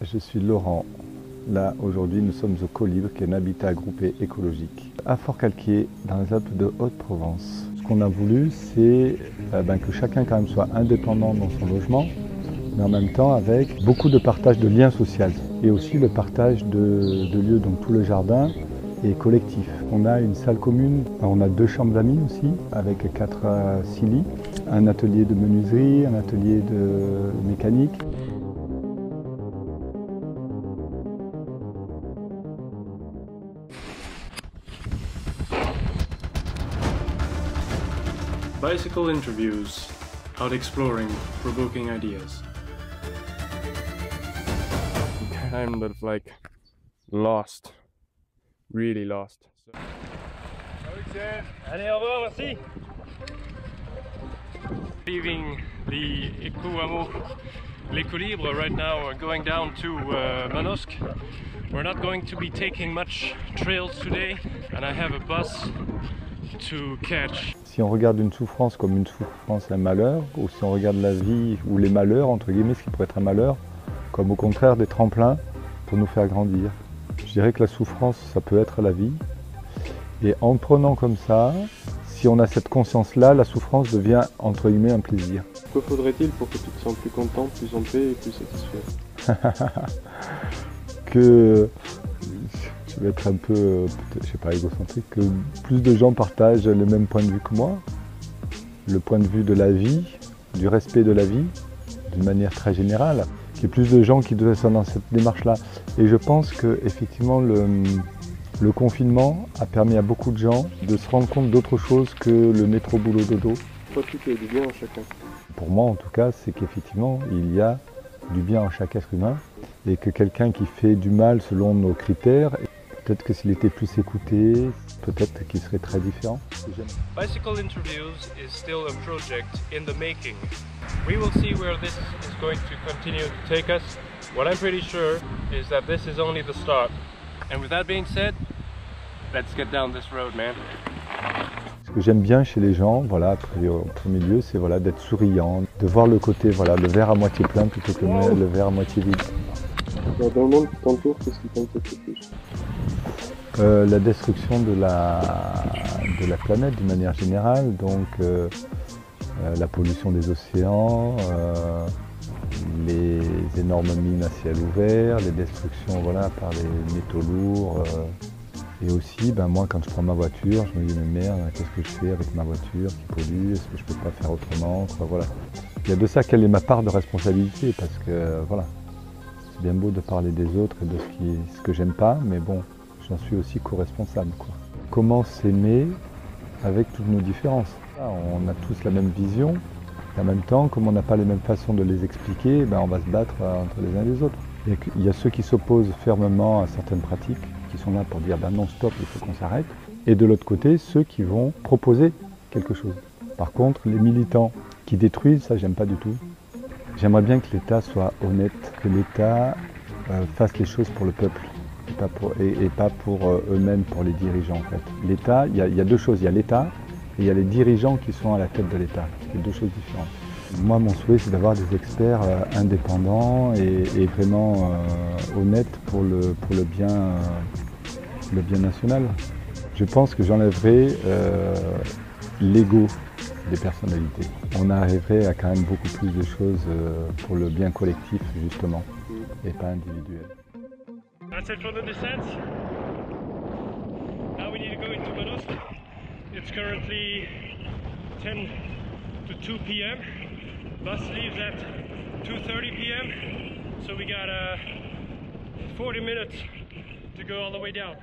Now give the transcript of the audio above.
Je suis Laurent. Là, aujourd'hui, nous sommes au Colibre, qui est un habitat groupé écologique, à Forcalquier, dans les Alpes de Haute-Provence. Ce qu'on a voulu, c'est que chacun quand même soit indépendant dans son logement, mais en même temps avec beaucoup de partage de liens sociaux et aussi le partage de lieux, donc tout le jardin est collectif. On a une salle commune, on a 2 chambres d'amis aussi, avec 4 à 6 lits, un atelier de menuiserie, un atelier de mécanique. Bicycle interviews, out exploring, provoking ideas. Kind of like lost, really lost. Allez, au revoir, merci. Leaving the Eco-Hameau Les Colibres right now, we're going down to Manosque. We're not going to be taking much trails today, and I have a bus to catch. Si on regarde une souffrance comme une souffrance et un malheur, ou si on regarde la vie ou les malheurs, entre guillemets, ce qui pourrait être un malheur, comme au contraire des tremplins pour nous faire grandir. Je dirais que la souffrance, ça peut être la vie. Et en prenant comme ça, si on a cette conscience-là, la souffrance devient, entre guillemets, un plaisir. Que faudrait-il pour que tu te sens plus content, plus en paix et plus satisfait? Que, je vais être un peu, je sais pas, égocentrique, que plus de gens partagent le même point de vue que moi, le point de vue de la vie, du respect de la vie, d'une manière très générale, qu'il y ait plus de gens qui sont dans cette démarche-là. Et je pense qu'effectivement, le confinement a permis à beaucoup de gens de se rendre compte d'autre chose que le métro boulot dodo. Toi, tu fais du bien à chacun. Pour moi, en tout cas, c'est qu'effectivement, il y a du bien en chaque être humain et que quelqu'un qui fait du mal selon nos critères, peut-être que s'il était plus écouté, peut-être qu'il serait très différent. Bicycle interviews is still a project in the making. We will see where this is going to continue to take us. What I'm pretty sure is that this is only the start. And with that being said, let's get down this road, man. Ce que j'aime bien chez les gens, voilà, en premier lieu, c'est voilà, d'être souriant, de voir le côté, voilà, le verre à moitié plein plutôt que le verre à moitié vide. Dans le monde qui t'entoure, qu'est-ce qui t'inquiète le plus? La destruction de la planète d'une manière générale, donc la pollution des océans, les énormes mines à ciel ouvert, les destructions voilà, par les métaux lourds. Et aussi, moi quand je prends ma voiture, je me dis mais merde, qu'est-ce que je fais avec ma voiture qui pollue, est-ce que je peux pas faire autrement, quoi, voilà. Il y a de ça quelle est ma part de responsabilité, parce que voilà, c'est bien beau de parler des autres et de ce que j'aime pas, mais bon, j'en suis aussi co-responsable, quoi. Comment s'aimer avec toutes nos différences? On a tous la même vision, et en même temps, comme on n'a pas les mêmes façons de les expliquer, on va se battre entre les uns et les autres. Il y a ceux qui s'opposent fermement à certaines pratiques, qui sont là pour dire non stop, il faut qu'on s'arrête. Et de l'autre côté, ceux qui vont proposer quelque chose. Par contre, les militants qui détruisent, ça j'aime pas du tout. J'aimerais bien que l'État soit honnête, que l'État fasse les choses pour le peuple et pas pour eux-mêmes, pour les dirigeants en fait. L'État, il y a 2 choses, il y a l'État et il y a les dirigeants qui sont à la tête de l'État. C'est 2 choses différentes. Moi, mon souhait, c'est d'avoir des experts indépendants et vraiment honnêtes pour le bien national. Je pense que j'enlèverai l'ego des personnalités. On arriverait à quand même beaucoup plus de choses pour le bien collectif, justement, et pas individuel. That's it for the descent. Now we need to go into Manosque. It's currently 10 to 2 p.m. Bus leaves at 2:30 p.m. So we got 40 minutes to go all the way down.